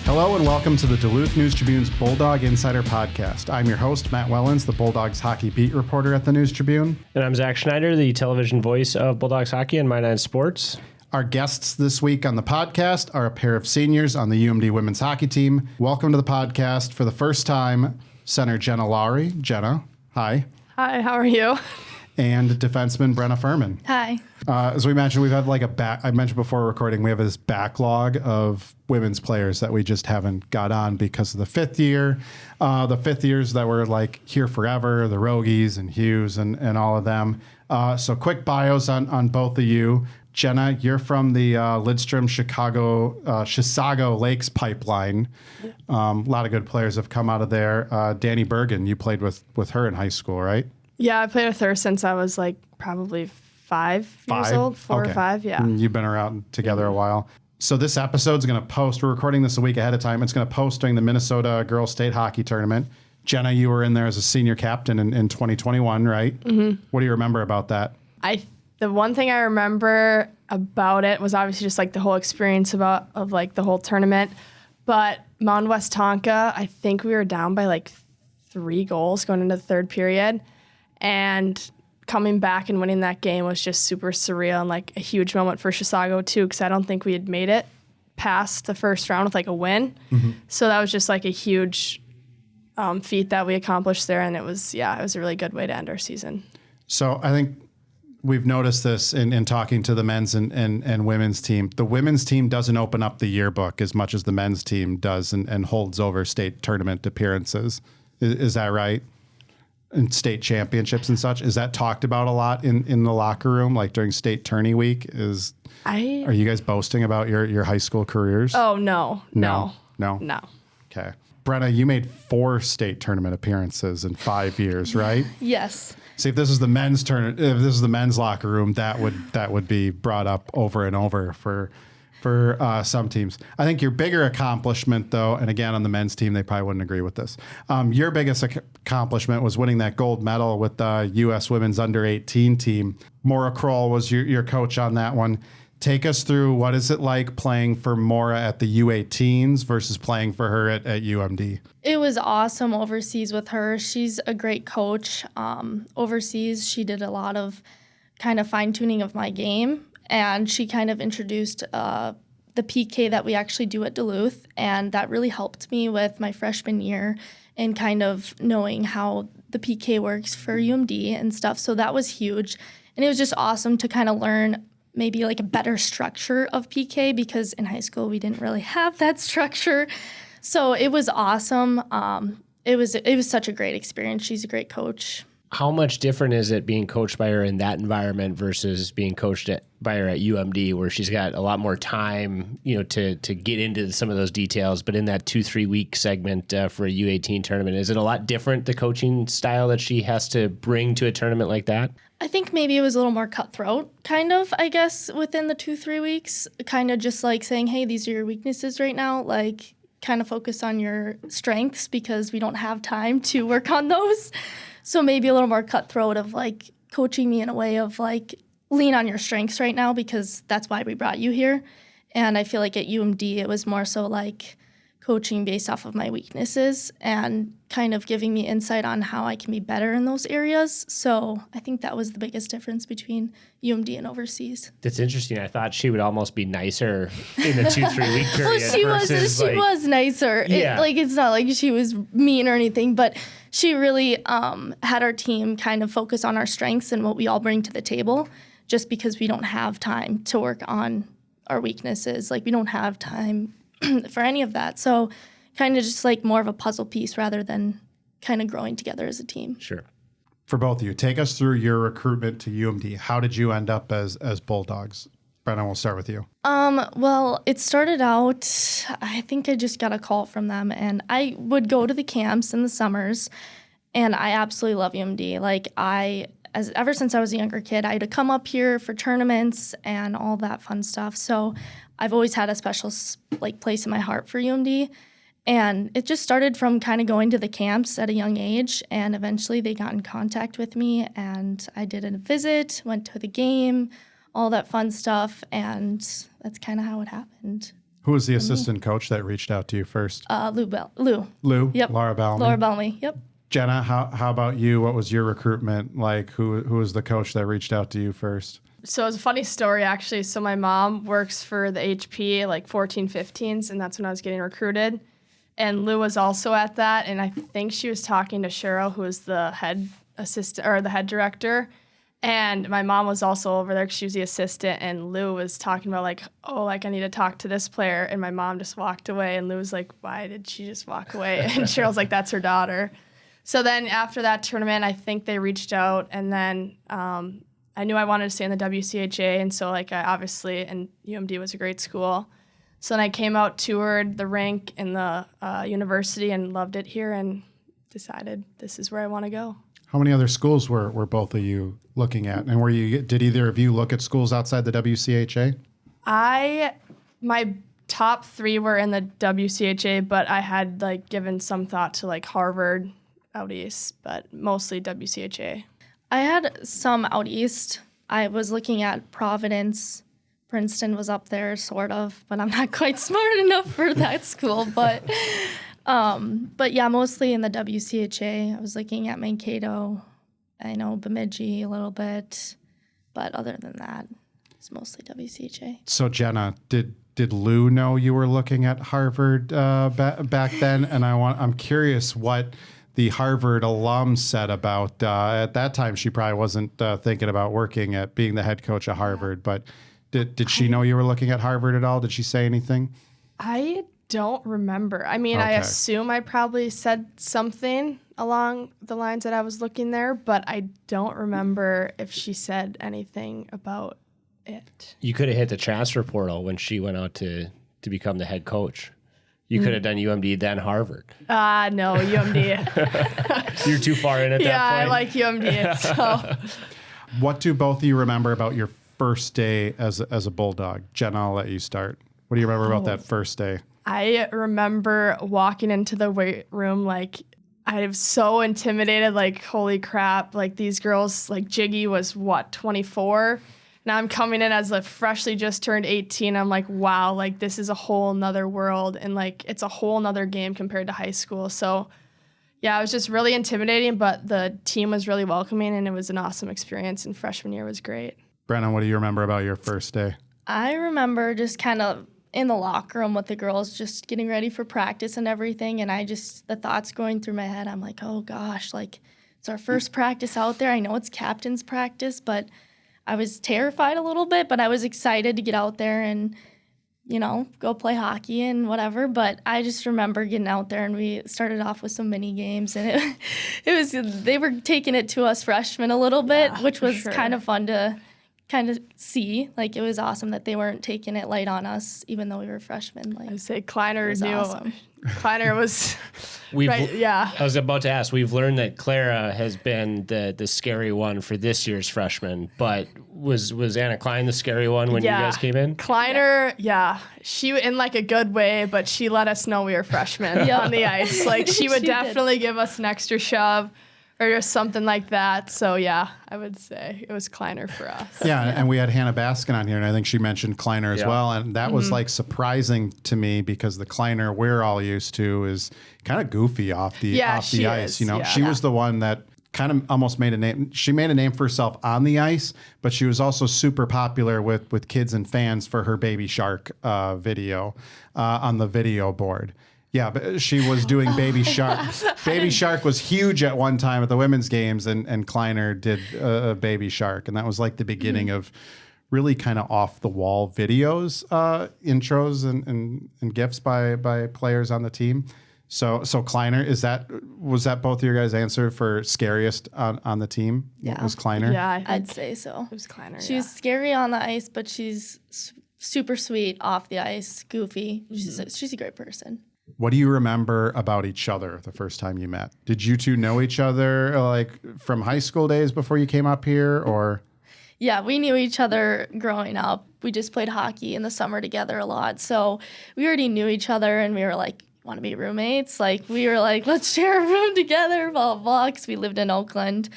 Hello and welcome to the Duluth News Tribune's Bulldog Insider podcast. I'm your host, Matt Wellens, the Bulldogs hockey beat reporter at the News Tribune. And I'm Zach Schneider, the television voice of Bulldogs hockey and My Nine Sports. Our guests this week on the podcast are a pair of seniors on the UMD women's hockey team. Welcome to the podcast for the first time, center Jenna Lawry. Jenna, hi. Hi, how are you? And defenseman Brenna Fuhrman. Hi. As we mentioned, we've had I mentioned before recording, we have this backlog of women's players that we just haven't got on because of the fifth year. The fifth years that were like here forever, the Rogies and Hughes and all of them. So quick bios on both of you. Jenna, you're from the Lidstrom Chisago Lakes pipeline. A lot of good players have come out of there. Danny Bergen, you played with her in high school, right? Yeah, I played with her since I was like probably 5 years old, 4 or 5, yeah. You've been around together a while. So this episode's going to post, we're recording this a week ahead of time. It's going to post during the Minnesota Girls State Hockey Tournament. Jenna, you were in there as a senior captain in 2021, right? Mm-hmm. What do you remember about that? The one thing I remember about it was obviously just like the whole experience of like the whole tournament. But Mound West Tonka, I think we were down by like 3 goals going into the third period. And coming back and winning that game was just super surreal and like a huge moment for Chisago too, because I don't think we had made it past the first round with like a win. Mm-hmm. So that was just like a huge feat that we accomplished there, and it was a really good way to end our season. So I think we've noticed this in talking to the men's and women's team. The women's team doesn't open up the yearbook as much as the men's team does and holds over state tournament appearances. Is that right? And state championships and such, is that talked about a lot in the locker room, like during state tourney week? Are you guys boasting about your high school careers? Oh, No. Okay. Brenna, you made 4 state tournament appearances in 5 years, right? Yes. See, if this is the men's men's locker room, that would be brought up over and over for some teams. I think your bigger accomplishment, though, and again, on the men's team, they probably wouldn't agree with this. Your biggest accomplishment was winning that gold medal with the U.S. Women's Under-18 team. Maura Kroll was your coach on that one. Take us through, what is it like playing for Maura at the U18s versus playing for her at UMD? It was awesome overseas with her. She's a great coach. Overseas, she did a lot of kind of fine-tuning of my game. And she kind of introduced the PK that we actually do at Duluth, and that really helped me with my freshman year and kind of knowing how the PK works for UMD and stuff. So that was huge. And it was just awesome to kind of learn maybe like a better structure of PK, because in high school we didn't really have that structure. So it was awesome. It was such a great experience. She's a great coach. How much different is it being coached by her in that environment versus being coached by her at UMD, where she's got a lot more time, to get into some of those details? But in that 2-3 week segment for a U18 tournament, is it a lot different, the coaching style that she has to bring to a tournament like that? I think maybe it was a little more cutthroat, kind of, I guess, within the 2-3 weeks, kind of just like saying, hey, these are your weaknesses right now, like kind of focus on your strengths because we don't have time to work on those. So maybe a little more cutthroat of like coaching me in a way of like lean on your strengths right now because that's why we brought you here. And I feel like at UMD it was more so like coaching based off of my weaknesses and kind of giving me insight on how I can be better in those areas. So I think that was the biggest difference between UMD and overseas. That's interesting. I thought she would almost be nicer in the 2-3 week period. Well, she was nicer. Yeah. It's not like she was mean or anything, but she really had our team kind of focus on our strengths and what we all bring to the table, just because we don't have time to work on our weaknesses. Like, we don't have time for any of that. So kind of just like more of a puzzle piece rather than kind of growing together as a team. Sure. For both of you, take us through your recruitment to UMD. How did you end up as Bulldogs? Brenna, we'll start with you. Well, it started out, I think I just got a call from them, and I would go to the camps in the summers, and I absolutely love UMD. Like, ever since I was a younger kid, I had to come up here for tournaments and all that fun stuff. So I've always had a special place in my heart for UMD. And it just started from kind of going to the camps at a young age, and eventually they got in contact with me, and I did a visit, went to the game, all that fun stuff, and that's kind of how it happened. Who was the assistant coach that reached out to you first? Lou. Lou? Yep. Laura Bellamy? Laura Bellamy, yep. Jenna, how about you? What was your recruitment like? Who was the coach that reached out to you first? So it's a funny story, actually. So my mom works for the HP, like 14, 15s, and that's when I was getting recruited. And Lou was also at that, and I think she was talking to Cheryl, who was the head assistant or the head director. And my mom was also over there because she was the assistant, and Lou was talking about like, oh, like I need to talk to this player. And my mom just walked away, and Lou was like, why did she just walk away? And Cheryl's like, that's her daughter. So then after that tournament, I think they reached out, and then I knew I wanted to stay in the WCHA, and so like I obviously, and UMD was a great school. So then I came out, toured the rink and the university, and loved it here, and decided this is where I want to go. How many other schools were both of you looking at? And did either of you look at schools outside the WCHA? My top 3 were in the WCHA, but I had like given some thought to like Harvard out east, but mostly WCHA. I had some out east. I was looking at Providence. Princeton was up there, sort of, but I'm not quite smart enough for that school. But yeah, mostly in the WCHA. I was looking at Mankato. I know Bemidji a little bit, but other than that, it's mostly WCHA. So Jenna, did Lou know you were looking at Harvard back then? And I'm curious what the Harvard alum said about at that time. She probably wasn't thinking about being the head coach of Harvard, but. Did she know you were looking at Harvard at all? Did she say anything? I don't remember. I mean, Okay. I assume I probably said something along the lines that I was looking there, but I don't remember if she said anything about it. You could have hit the transfer portal when she went out to become the head coach. You could have done UMD, then Harvard. No, UMD. You're too far in at that point. Yeah, I like UMD. So What do both of you remember about your first day as a Bulldog? Jenna, I'll let you start. What do you remember about that first day? I remember walking into the weight room like I was so intimidated, like, holy crap, like these girls, like Jiggy was 24? Now I'm coming in as a freshly just turned 18. I'm like, wow, like this is a whole nother world, and like it's a whole nother game compared to high school. So yeah, it was just really intimidating, but the team was really welcoming, and it was an awesome experience, and freshman year was great. Brenna, what do you remember about your first day? I remember just kind of in the locker room with the girls, just getting ready for practice and everything. And the thoughts going through my head, I'm like, oh gosh, like it's our first practice out there. I know it's captain's practice, but I was terrified a little bit, but I was excited to get out there and, go play hockey and whatever. But I just remember getting out there, and we started off with some mini games, and they were taking it to us freshmen a little bit, which was kind of fun to kind of see. Like, it was awesome that they weren't taking it light on us, even though we were freshmen. Like, I would say Kleiner knew. Awesome. Kleiner was right, yeah. I was about to ask, we've learned that Clara has been the scary one for this year's freshman, but was Anna Klein the scary one when you guys came in? Kleiner, she in like a good way, but she let us know we were freshmen on the ice. Like she would definitely give us an extra shove or just something like that. So yeah, I would say it was Kleiner for us. Yeah, and we had Hannah Baskin on here, and I think she mentioned Kleiner as well. And that was like surprising to me because the Kleiner we're all used to is kind of goofy off the ice. She was the one that kind of almost made a name. She made a name for herself on the ice, but she was also super popular with kids and fans for her Baby Shark video on the video board. Yeah, but she was doing Baby Shark. Baby Shark was huge at one time at the women's games, and Kleiner did Baby Shark. And that was like the beginning of really kind of off-the-wall videos, intros and gifts by players on the team. So Kleiner, was that both of your guys' answer for scariest on the team? Yeah. Was Kleiner? Yeah, I'd say so. it was Kleiner. She's scary on the ice, but she's super sweet off the ice, goofy. She's a great person. What do you remember about each other the first time you met? Did you two know each other like from high school days before you came up here, or? Yeah, we knew each other growing up. We just played hockey in the summer together a lot. So we already knew each other, and we were like, want to be roommates? Like, we were like, let's share a room together, blah, blah, blah, because we lived in Oakland.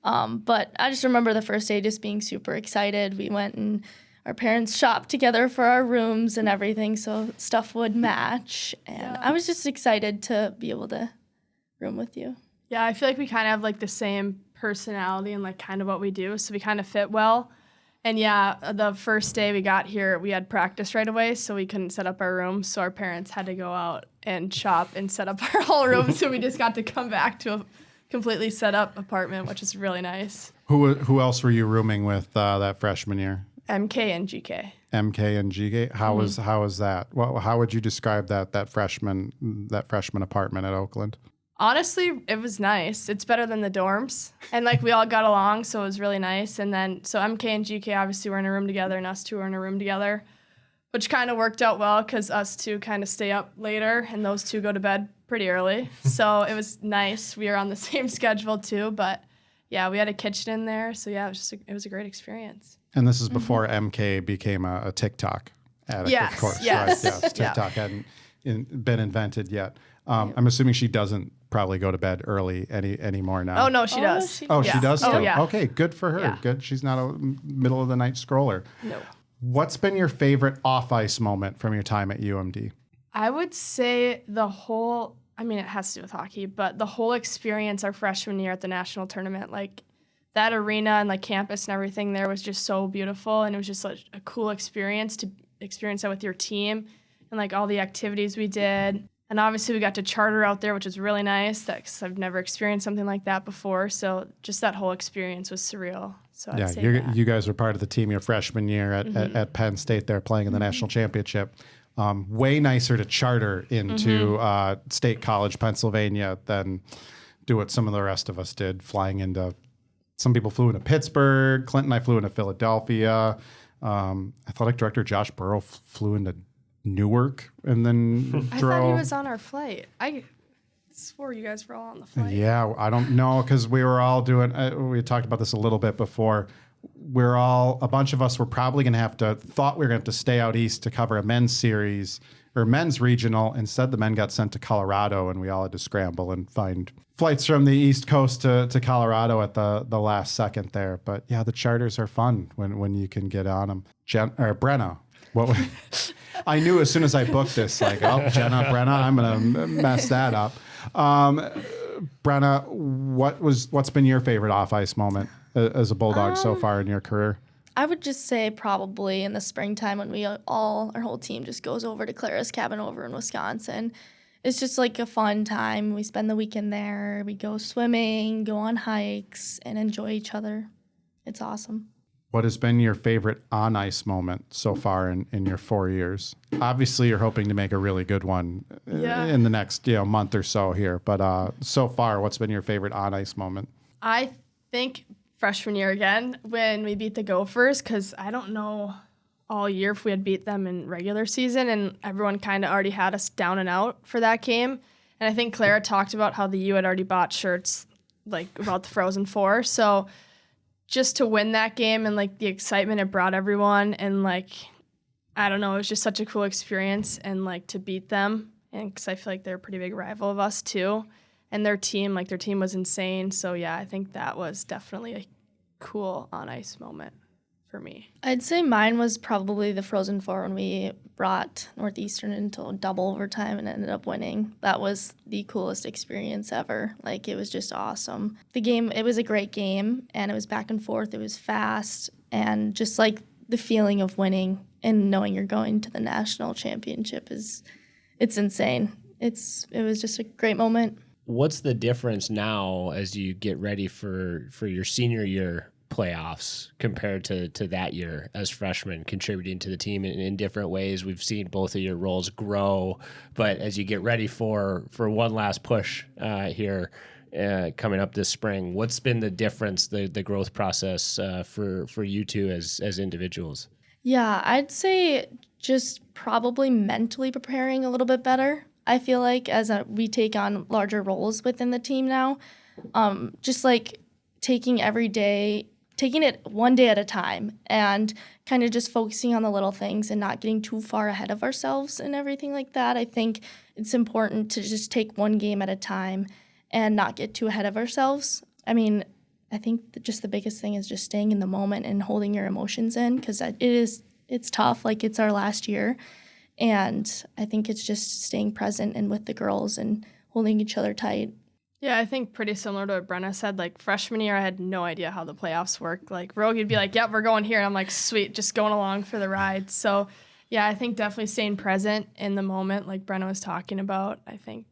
But I just remember the first day just being super excited. We went and our parents shopped together for our rooms and everything, so stuff would match. And I was just excited to be able to room with you. Yeah, I feel like we kind of have like the same personality and like kind of what we do, so we kind of fit well. And yeah, the first day we got here, we had practice right away, so we couldn't set up our rooms. So our parents had to go out and shop and set up our whole room. So we just got to come back to a completely set up apartment, which is really nice. Who else were you rooming with that freshman year? MK and GK. MK and GK. How was that? Well, how would you describe that freshman apartment at Oakland? Honestly, it was nice. It's better than the dorms. And, like, we all got along, so it was really nice. And then, so MK and GK obviously were in a room together, and us two were in a room together, which kind of worked out well because us two kind of stay up later, and those two go to bed pretty early. So it was nice. We were on the same schedule, too. But, yeah, we had a kitchen in there. So, yeah, it was a great experience. And this is before MK became a TikTok addict, Yes, of course. yes. Right? Yes, TikTok hadn't been invented yet. I'm assuming she doesn't probably go to bed early anymore now. Oh, no, she does. She does Oh, still? yeah. Okay, good for her. Yeah. Good. She's not a middle of the night scroller. No. What's been your favorite off-ice moment from your time at UMD? I would say it has to do with hockey, but the whole experience our freshman year at the national tournament, like that arena and like campus and everything there was just so beautiful. And it was just like a cool experience to experience that with your team and like all the activities we did. And obviously we got to charter out there, which was really nice because I've never experienced something like that before. So just that whole experience was surreal. So I'd say that. You guys were part of the team your freshman year at Penn State there playing in the national championship. Way nicer to charter into State College, Pennsylvania than do what some of the rest of us did, flying into – some people flew into Pittsburgh. Clint and I flew into Philadelphia. Athletic director Josh Burrow flew into Newark and then I drove. thought he was on our flight. I swore you guys were all on the flight. Yeah, I don't know because we were all doing. We talked about this a little bit before. A bunch of us were probably going to thought we were going to have to stay out east to cover a men's series or men's regional. Instead, the men got sent to Colorado, and we all had to scramble and find flights from the East Coast to Colorado at the last second there. But yeah, the charters are fun when you can get on them. Brenna, I knew as soon as I booked this, like, oh, Brenna, I'm going to mess that up. Brenna, what's been your favorite off-ice moment as a Bulldog so far in your career? I would just say probably in the springtime when our whole team just goes over to Clara's cabin over in Wisconsin. It's just like a fun time. We spend the weekend there. We go swimming, go on hikes, and enjoy each other. It's awesome. What has been your favorite on-ice moment so far in your 4 years? Obviously, you're hoping to make a really good one in the next month or so here. But so far, what's been your favorite on-ice moment? I think freshman year again when we beat the Gophers because I don't know all year if we had beat them in regular season, and everyone kind of already had us down and out for that game. And I think Clara talked about how the U had already bought shirts like about the Frozen Four. So just to win that game and like the excitement it brought everyone, and like I don't know, it was just such a cool experience, and like to beat them, and because I feel like they're a pretty big rival of us too, and their team was insane. So yeah, I think that was definitely a cool on ice moment for me. I'd say mine was probably the Frozen Four when we brought Northeastern into double overtime and ended up winning. That was the coolest experience ever. Like, it was just awesome. It was a great game, and it was back and forth. It was fast, and just like the feeling of winning and knowing you're going to the national championship it's insane. It was just a great moment. What's the difference now as you get ready for your senior year playoffs compared to that year as freshmen contributing to the team in different ways? We've seen both of your roles grow, but as you get ready for one last push here coming up this spring, what's been the difference, the growth process for you two as individuals? Yeah, I'd say just probably mentally preparing a little bit better. I feel like as we take on larger roles within the team now, just like taking it one day at a time and kind of just focusing on the little things and not getting too far ahead of ourselves and everything like that. I think it's important to just take one game at a time and not get too ahead of ourselves. I think just the biggest thing is just staying in the moment and holding your emotions in, because it is it's tough. Like, it's our last year. And I think it's just staying present and with the girls and holding each other tight. Yeah, I think pretty similar to what Brenna said. Like, freshman year, I had no idea how the playoffs work. Like, Rogue would be like, yep, we're going here. And I'm like, sweet, just going along for the ride. So, yeah, I think definitely staying present in the moment, like Brenna was talking about, I think.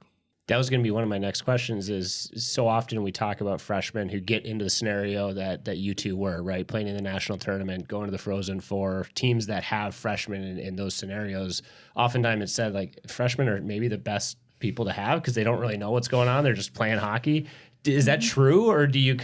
That was going to be one of my next questions is so often we talk about freshmen who get into the scenario that you two were, right? Playing in the national tournament, going to the Frozen Four, teams that have freshmen in those scenarios. Oftentimes it's said like freshmen are maybe the best people to have because they don't really know what's going on. They're just playing hockey. Is that true? Or do you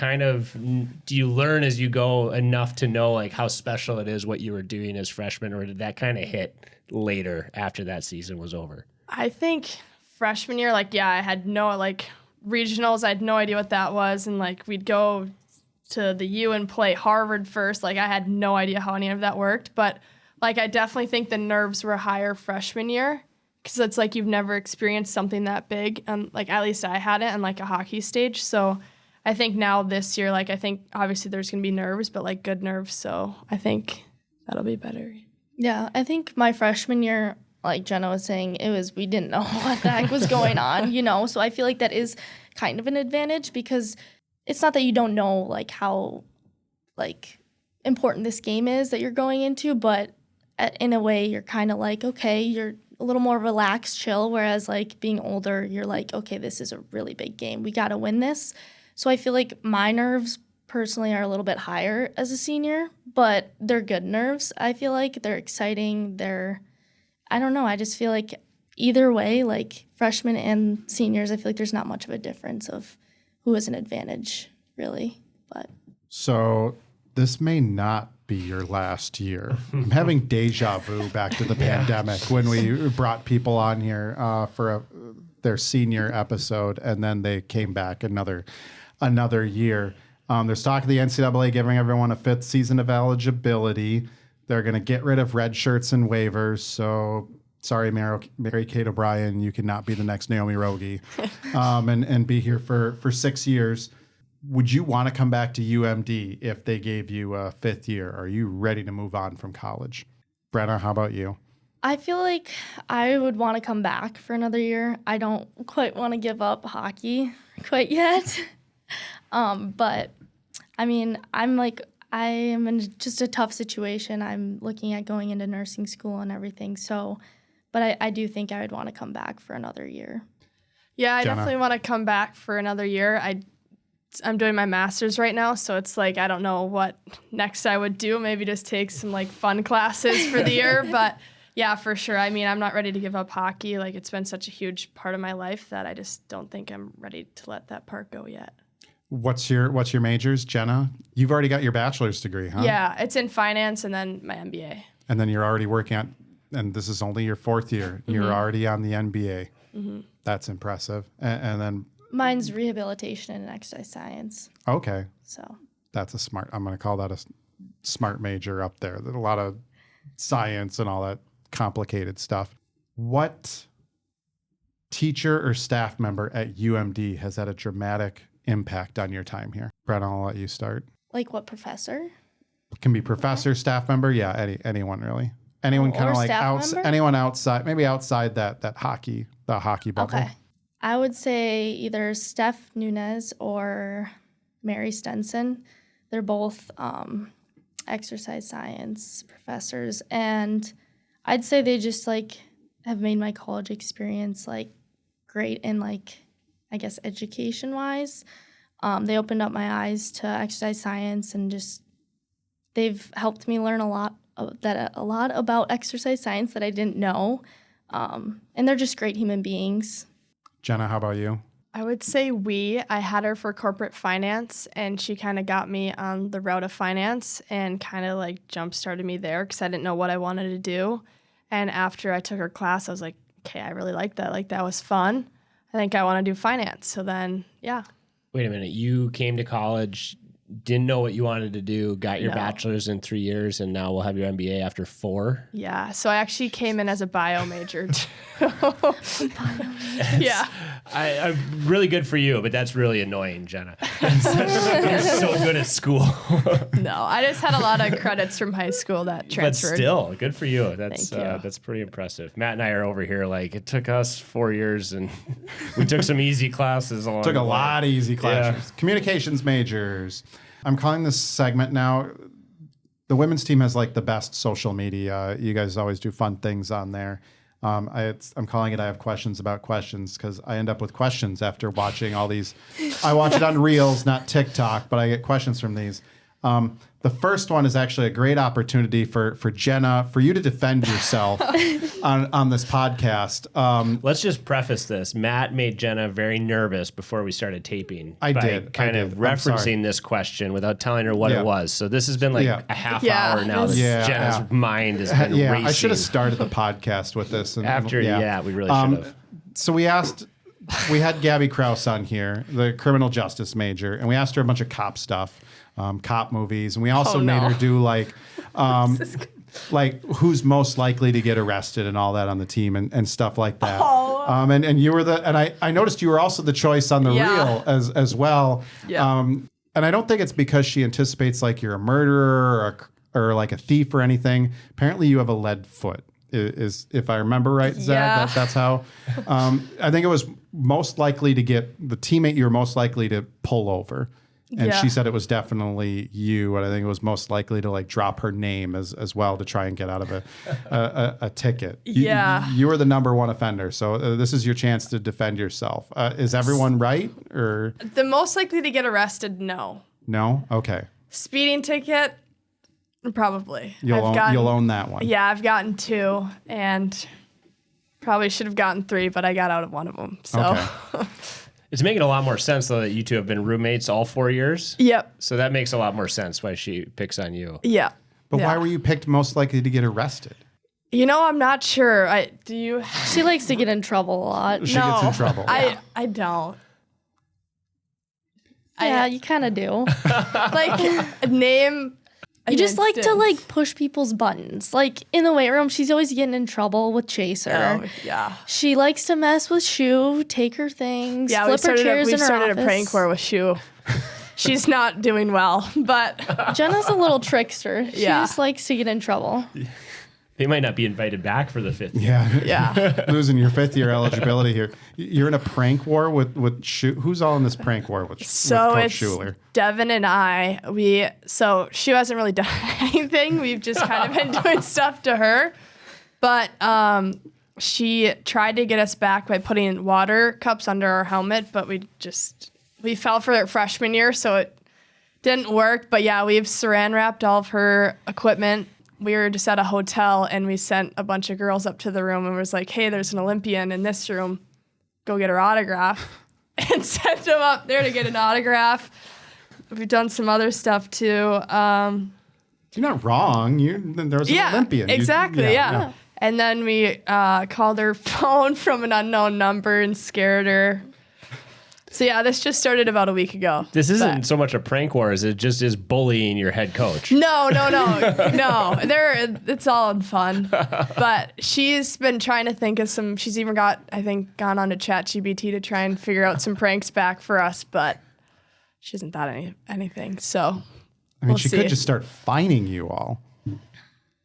learn as you go enough to know like how special it is what you were doing as freshmen, or did that kind of hit later after that season was over? I think freshman year, like, yeah, I had no, like, regionals, I had no idea what that was. And, like, we'd go to the U and play Harvard first. Like, I had no idea how any of that worked. But, like, I definitely think the nerves were higher freshman year because it's like you've never experienced something that big. And, like, at least I hadn't on, like, a hockey stage. So I think now this year, like, I think obviously there's going to be nerves, but, like, good nerves. So I think that'll be better. Yeah, I think my freshman year, like Jenna was saying, we didn't know what the heck was going on, you know? So I feel like that is kind of an advantage because it's not that you don't know, like, how, like, important this game is that you're going into, but in a way you're kind of like, okay, you're a little more relaxed, chill, whereas, like, being older, you're like, okay, this is a really big game. We got to win this. So I feel like my nerves personally are a little bit higher as a senior, but they're good nerves. I feel like they're exciting. I don't know. I just feel like either way, like freshmen and seniors, I feel like there's not much of a difference of who has an advantage, really. But So this may not be your last year. I'm having deja vu back to the pandemic when we brought people on here for their senior episode, and then they came back another year. There's talk of the NCAA giving everyone a 5th season of eligibility. They're going to get rid of red shirts and waivers. So sorry, Mary Kate O'Brien, you cannot be the next Naomi Rogie and be here for 6 years. Would you want to come back to UMD if they gave you a 5th year? Are you ready to move on from college? Brenna, how about you? I feel like I would want to come back for another year. I don't quite want to give up hockey quite yet. But, I mean, I am in just a tough situation. I'm looking at going into nursing school and everything. So, but I do think I would want to come back for another year. Yeah, I Jenna? definitely want to come back for another year. I'm doing my master's right now, so it's like I don't know what next I would do. Maybe just take some like fun classes for the year. But yeah, for sure. I mean, I'm not ready to give up hockey. Like, it's been such a huge part of my life that I just don't think I'm ready to let that part go yet. What's your majors, Jenna? You've already got your bachelor's degree, huh? Yeah, it's in finance and then my MBA. And then you're already working on, and this is only your 4th year. Mm-hmm. You're already on the NBA. Mm-hmm. That's impressive. And then Mine's rehabilitation and exercise science. okay, So that's I'm going to call that a smart major up there. There's a lot of science and all that complicated stuff. What teacher or staff member at UMD has had a dramatic impact on your time here? Brenna, I'll let you start. like what professor? It can be professor, staff member. Yeah, anyone really. Anyone kind Or of like staff member? anyone outside, maybe outside the hockey bubble. Okay. I would say either Steph Nunez or Mary Stenson. They're both exercise science professors. And I'd say they just like have made my college experience like great in like, I guess, education wise. They opened up my eyes to exercise science and just they've helped me learn a lot about exercise science that I didn't know. And they're just great human beings. Jenna, how about you? I would say I had her for corporate finance, and she kind of got me on the route of finance and kind of like jump-started me there because I didn't know what I wanted to do. And after I took her class, I was like, okay, I really like that. Like, that was fun. I think I want to do finance. So then, yeah. Wait a minute. You came to college didn't know what you wanted to do, got your bachelor's in 3 years, and now we'll have your MBA after 4. Yeah. So I actually came in as a bio major. Yeah. I'm really good for you, but that's really annoying, Jenna. You're so good at school. No, I just had a lot of credits from high school that transferred. But still, good for you. That's Thank you. That's pretty impressive. Matt and I are over here like it took us 4 years, and we took some easy classes along. Took the a way. lot of easy classes. Communications majors. I'm calling this segment now. The women's team has like the best social media. You guys always do fun things on there. I'm calling it I have questions about questions because I end up with questions after watching all these. I watch it on Reels, not TikTok, but I get questions from these. The first one is actually a great opportunity for Jenna, for you to defend yourself on this podcast. Let's just preface this. Matt made Jenna very nervous before we started taping. I by did. Kind I of did. I'm sorry. referencing this question without telling her what it was. So this has been like a half hour now that Jenna's mind has been racing. I should have started the podcast with this. And, After, we really should have. So we had Gabby Krause on here, the criminal justice major, and we asked her a bunch of cop stuff, cop movies, and we also made her do like who's most likely to get arrested and all that on the team and stuff like that. And you were I noticed you were also the choice on the reel as well. Yeah. And I don't think it's because she anticipates like you're a murderer or like a thief or anything. Apparently you have a lead foot. Is if I remember right, Zach, that's how. I think it was most likely to get the teammate you're most likely to pull over, and she said it was definitely you, and I think it was most likely to like drop her name as well to try and get out of a ticket. You were the number one offender, so this is your chance to defend yourself. Is everyone right or The most likely to get arrested? No. no? Okay, Speeding ticket? Probably. you'll own that one. Yeah, I've gotten 2 and probably should have gotten 3, but I got out of one of them. So. Okay. It's making a lot more sense, though, that you two have been roommates all 4 years. Yep. So that makes a lot more sense why she picks on you. Yeah. But why were you picked most likely to get arrested? You know, I'm not sure. She likes to get in trouble a lot. She gets in trouble. I don't. Yeah, you kind of do. Like, name. You just like to like push people's buttons. Like in the weight room, she's always getting in trouble with Chaser. Oh, yeah. She likes to mess with Shu, take her things, Yeah, flip her chairs in her started office. a prank war with Shu. She's not doing well, but Jenna's a little trickster. She Yeah. just likes to get in trouble. They might not be invited back for the 5th year. yeah. Losing your 5th year eligibility here. You're in a prank war with who's all in this prank war with So Coach it's Schuler? Devin and I. So Shu hasn't really done anything. We've just kind of been doing stuff to her. But she tried to get us back by putting water cups under our helmet, but we fell for it freshman year, so it didn't work. But yeah, we've saran wrapped all of her equipment. We were just at a hotel and we sent a bunch of girls up to the room and was like, hey, there's an Olympian in this room. Go get her autograph. And sent them up there to get an autograph. We've done some other stuff too. You're not wrong. There was an Olympian. Exactly, yeah. And then we called her phone from an unknown number and scared her. So yeah, this just started about a week ago. This isn't so much a prank war as it just is bullying your head coach. No. It's all in fun. But she's been trying to think of some. She's even gone on to ChatGPT to try and figure out some pranks back for us, but she hasn't thought anything. So she could just start fining you all.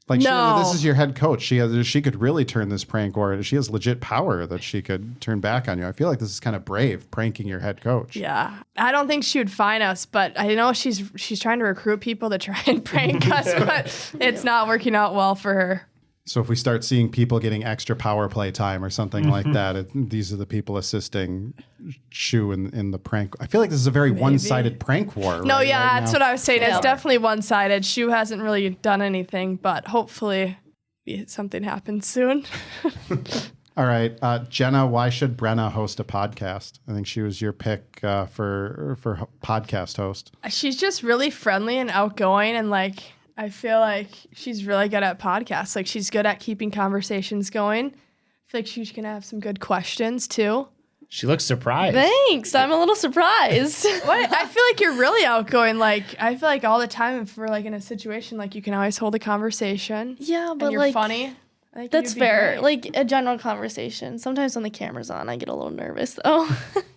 Like, No. this is your head coach. She could really turn this prank war. She has legit power that she could turn back on you. I feel like this is kind of brave, pranking your head coach. Yeah, I don't think she would fine us, but I know she's trying to recruit people to try and prank us, but it's not working out well for her. So if we start seeing people getting extra power play time or something like that, these are the people assisting Shu in the prank. I feel like this is a very one-sided prank war. No, right that's now. what I was saying. It's definitely one-sided. Shu hasn't really done anything, but hopefully something happens soon. All right, Jenna, why should Brenna host a podcast? I think she was your pick for podcast host. She's just really friendly and outgoing, and I feel like she's really good at podcasts. She's good at keeping conversations going. I feel like she's gonna have some good questions too. She looks surprised. Thanks. I'm a little surprised. What? I feel like you're really outgoing. Like, I feel like all the time if we're like in a situation, like you can always hold a conversation. Yeah, but and you're like funny. I think that's you'd be fair. great. Like a general conversation. Sometimes when the camera's on, I get a little nervous though.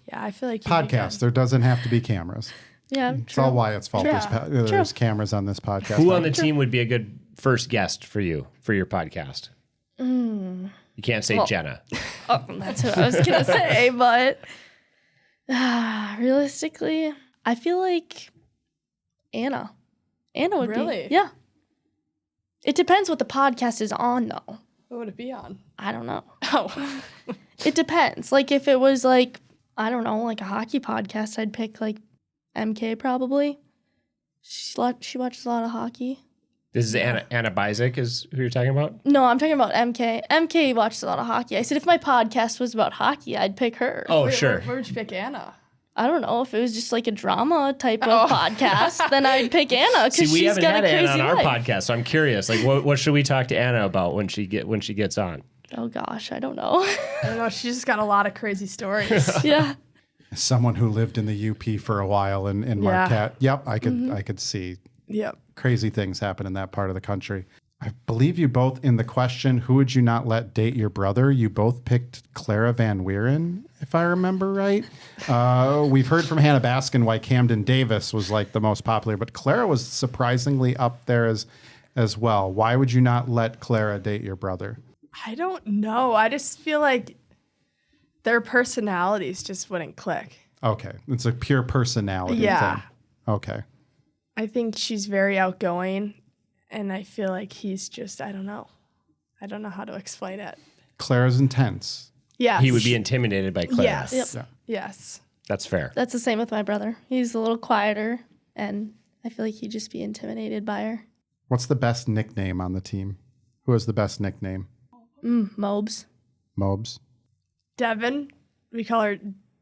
Yeah, I feel like you'd be Podcast. There doesn't have to be cameras. Yeah, It's all Wyatt's fault. True. There's cameras on this podcast. Who on the team would be a good first guest for you for your podcast? You can't say Jenna. Oh, that's what I was gonna say, but realistically, I feel like Anna. Anna would Really? be. Yeah. It depends what the podcast is on, though. What would it be on? I don't know. Oh. It depends. Like if it was like, I don't know, like a hockey podcast, I'd pick like MK probably. She watches a lot of hockey. This is Anna Bizik is who you're talking about? No, I'm talking about MK. MK watches a lot of hockey. I said if my podcast was about hockey, I'd pick her. Oh, Wait, sure. Where would you pick Anna? I don't know if it was just like a drama type of podcast, then I'd pick Anna See, because we she's haven't got had a Anna crazy on our life. podcast, so I'm curious. Like, what should we talk to Anna about when she gets on? Oh gosh, I don't know. I don't know. She's just got a lot of crazy stories. Yeah. Someone who lived in the UP for a while in Marquette. Yep, I could see Yep. crazy things happen in that part of the country. I believe you both in the question, who would you not let date your brother? You both picked Clara Van Wieren, if I remember right. We've heard from Hannah Baskin why Camden Davis was like the most popular, but Clara was surprisingly up there as well. Why would you not let Clara date your brother? I don't know. I just feel like their personalities just wouldn't click. Okay, it's a pure personality Yeah. thing. Okay. I think she's very outgoing, and I feel like he's just, I don't know. I don't know how to explain it. Clara's intense. Yes. He would be intimidated by Clara. Yes. Yep. Yeah. Yes. That's fair. That's the same with my brother. He's a little quieter, and I feel like he'd just be intimidated by her. What's the best nickname on the team? Who has the best nickname? Mobes. Mobes? Devin, we call her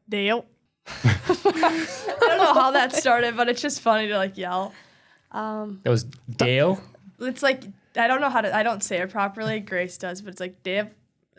Dale. I don't know how that started, but it's just funny to like yell. That was Dale. It's like, I don't know how to, I don't say it properly. Grace does, but it's like Dave.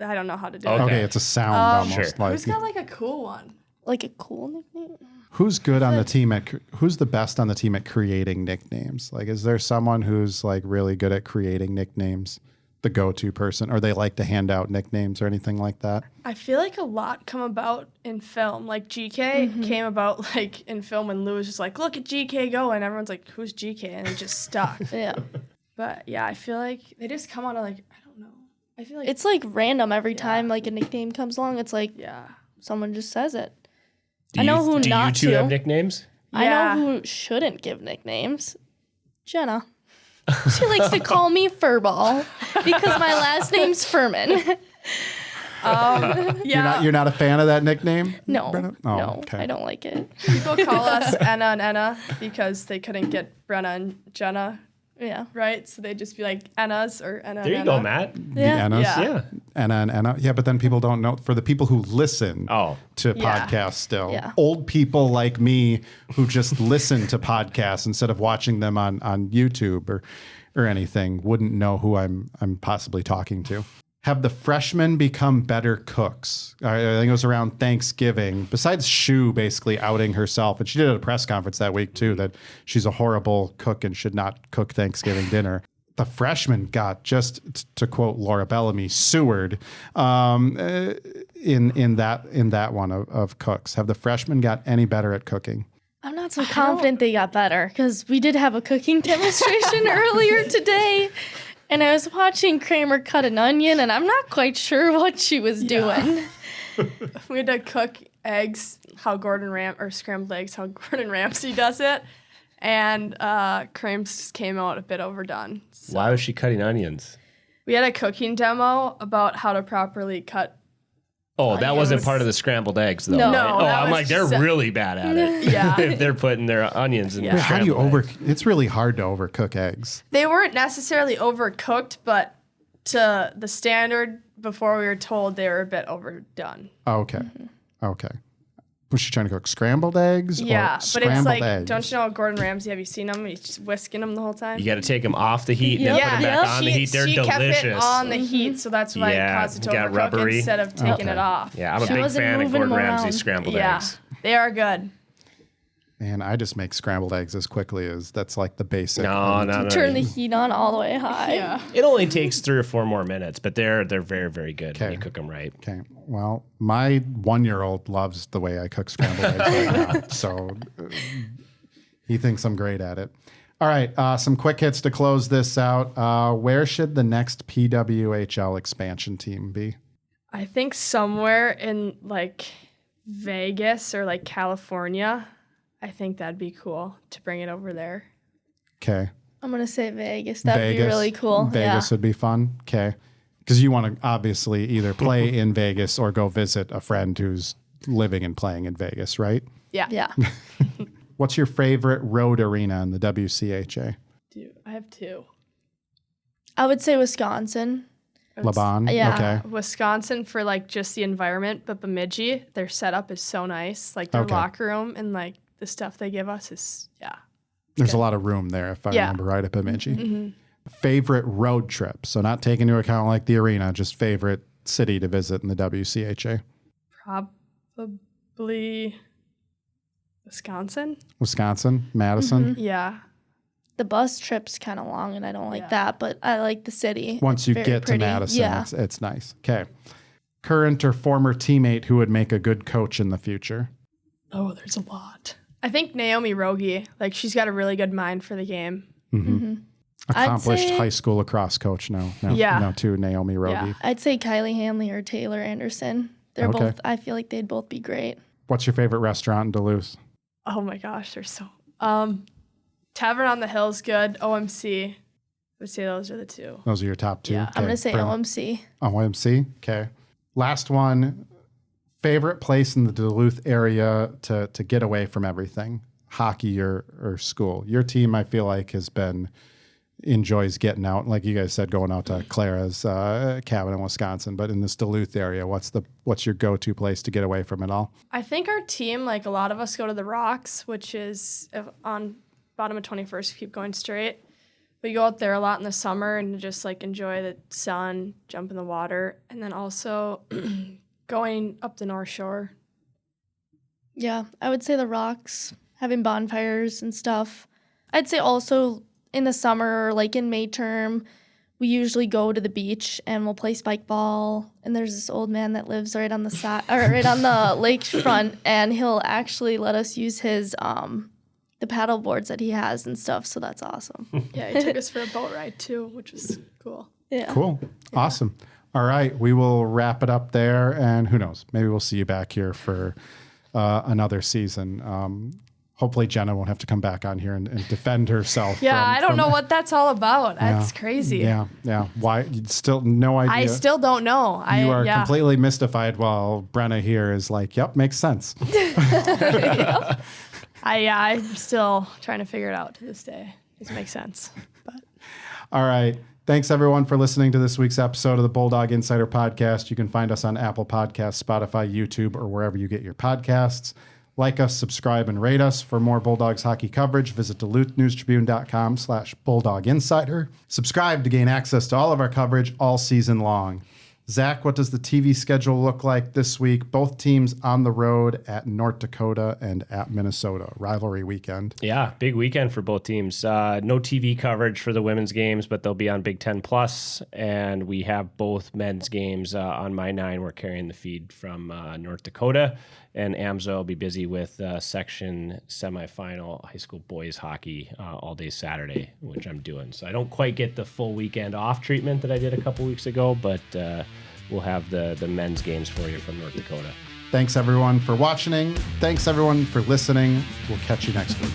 I don't know how to do Okay. it. Okay, it's a sound almost. Sure. Like, Who's got like a cool one? Like a cool nickname? who's good on the team who's the best on the team at creating nicknames? Like, is there someone who's like really good at creating nicknames? The go-to person, or they like to hand out nicknames or anything like that? I feel like a lot come about in film. Like GK came about like in film when Lou was just like, look at GK go, and everyone's like, who's GK? And it just stuck. Yeah. But yeah, I feel like they just come out of like, I don't know. I feel like It's like random every time like a nickname comes along. It's like yeah. someone just says it. Do I know you, who do not you two to. have nicknames? I Yeah. know who shouldn't give nicknames. Jenna. She likes to call me Furball because my last name's Fuhrman. Yeah. You're not a fan of that nickname? No, Brenna? Oh, no, okay. I don't like it. People call us Enna and Enna because they couldn't get Brenna and Jenna Yeah. right, so they'd just be like Ennas or Enna. There you and go, Enna. Matt. The Yeah. Ennas? Yeah. Yeah. Enna and Enna. Yeah, but then people don't know. For the people who listen to Yeah. podcasts still, Yeah. old people like me who just listen to podcasts instead of watching them on YouTube or anything wouldn't know who I'm possibly talking to. Have the freshmen become better cooks? I think it was around Thanksgiving. Besides Shu basically outing herself, and she did at a press conference that week too, that she's a horrible cook and should not cook Thanksgiving dinner. The freshmen got, just to quote Laura Bellamy, sewered in that one of cooks. Have the freshmen got any better at cooking? I'm not so confident they got better because we did have a cooking demonstration earlier today. And I was watching Kramer cut an onion, and I'm not quite sure what she was doing. We had to cook eggs, scrambled eggs, how Gordon Ramsay does it. And Krames came out a bit overdone. So Why was she cutting onions? we had a cooking demo about how to properly cut. Oh, that wasn't part of the scrambled eggs, though. No. right? No, Oh, that I'm was like, they're just really bad at it. Yeah. If they're putting their onions in Yeah. the How do you scrambled eggs. It's really hard to overcook eggs. They weren't necessarily overcooked, but to the standard before we were told they were a bit overdone. Okay. Okay. Was she trying to cook scrambled eggs? Yeah, or but it's like, eggs? don't you know Gordon Ramsay? Have you seen him? He's just whisking them the whole time. You got to take them off the heat and then Yeah, put them back on the heat. They're she delicious. kept it on the heat, so that's why it caused it to got overcook rubbery. instead of taking it off. Yeah, I'm a She big wasn't fan of moving Gordon them Ramsay's around. scrambled Yeah, eggs. they are good. And I just make scrambled eggs as quickly as that's like the basic. No. Turn the heat on all the way high. Yeah. It only takes 3 or 4 more minutes, but they're very, very good when you cook them right. Okay. Well, my 1-year-old loves the way I cook scrambled eggs right now. So he thinks I'm great at it. All right. Some quick hits to close this out. Where should the next PWHL expansion team be? I think somewhere in like Vegas or like California. I think that'd be cool to bring it over there. Okay. I'm going to say Vegas. That'd be really cool. Vegas would be fun. Okay. Because you want to obviously either play in Vegas or go visit a friend who's living and playing in Vegas, right? Yeah. Yeah. What's your favorite road arena in the WCHA? I have 2. I would say Wisconsin. Laban? Yeah. Okay. Wisconsin for like just the environment, but Bemidji, their setup is so nice. Like their locker room and like the stuff they give us is, There's a lot of room there, if I remember right, at Bemidji. Favorite road trip? So not taking into account like the arena, just favorite city to visit in the WCHA? Probably Wisconsin. Wisconsin? Madison? Yeah. The bus trip's kind of long, and I don't like that, but I like the city. Once you Very get pretty. to Madison, Yeah. it's nice. Okay. Current or former teammate who would make a good coach in the future? Oh, there's a lot. I think Naomi Rogie, like she's got a really good mind for the game. Accomplished say- high school lacrosse coach now. Yeah. No, too, Naomi Rogie. Yeah. I'd say Kylie Hanley or Taylor Anderson. They're Okay. both, I feel like they'd both be great. What's your favorite restaurant in Duluth? Oh my gosh, there's so Tavern on the Hill's good. OMC. I would say those are the 2. Those are your top 2. Yeah. Okay. I'm going to say Brenna. OMC. OMC. Okay. Last one. Favorite place in the Duluth area to get away from everything, hockey or school. Your team, I feel like, enjoys getting out. Like you guys said, going out to Clara's cabin in Wisconsin. But in this Duluth area, what's your go-to place to get away from it all? I think our team, like a lot of us go to the Rocks, which is on bottom of 21st, keep going straight. We go out there a lot in the summer and just like enjoy the sun, jump in the water, and then also going up the North Shore. Yeah, I would say the Rocks, having bonfires and stuff. I'd say also in the summer, like in May term, we usually go to the beach and we'll play spike ball. And there's this old man that lives right on the side or right on the lakefront, and he'll actually let us use his the paddle boards that he has and stuff. So that's awesome. Yeah, he took us for a boat ride too, which was cool. Yeah. Cool. Yeah. Awesome. All right. We will wrap it up there. And who knows? Maybe we'll see you back here for another season. Hopefully Jenna won't have to come back on here and defend herself. Yeah, I don't know what that's all about. That's crazy. Yeah. Why? You still no idea. I still don't know. You are completely mystified while Brenna here is like, yep, makes sense. I'm still trying to figure it out to this day. It makes sense. But. All right. Thanks, everyone, for listening to this week's episode of the Bulldog Insider podcast. You can find us on Apple Podcasts, Spotify, YouTube, or wherever you get your podcasts. Like us, subscribe, and rate us. For more Bulldogs hockey coverage, visit DuluthNewsTribune.com/Bulldog Insider. Subscribe to gain access to all of our coverage all season long. Zach, what does the TV schedule look like this week? Both teams on the road at North Dakota and at Minnesota. Rivalry weekend. Yeah, big weekend for both teams. No TV coverage for the women's games, but they'll be on Big Ten Plus, and we have both men's games on My 9. We're carrying the feed from North Dakota, and Amzo will be busy with section semifinal high school boys hockey all day Saturday, which I'm doing. So I don't quite get the full weekend off treatment that I did a couple weeks ago, but we'll have the men's games for you from North Dakota. Thanks, everyone, for watching. Thanks, everyone, for listening. We'll catch you next week.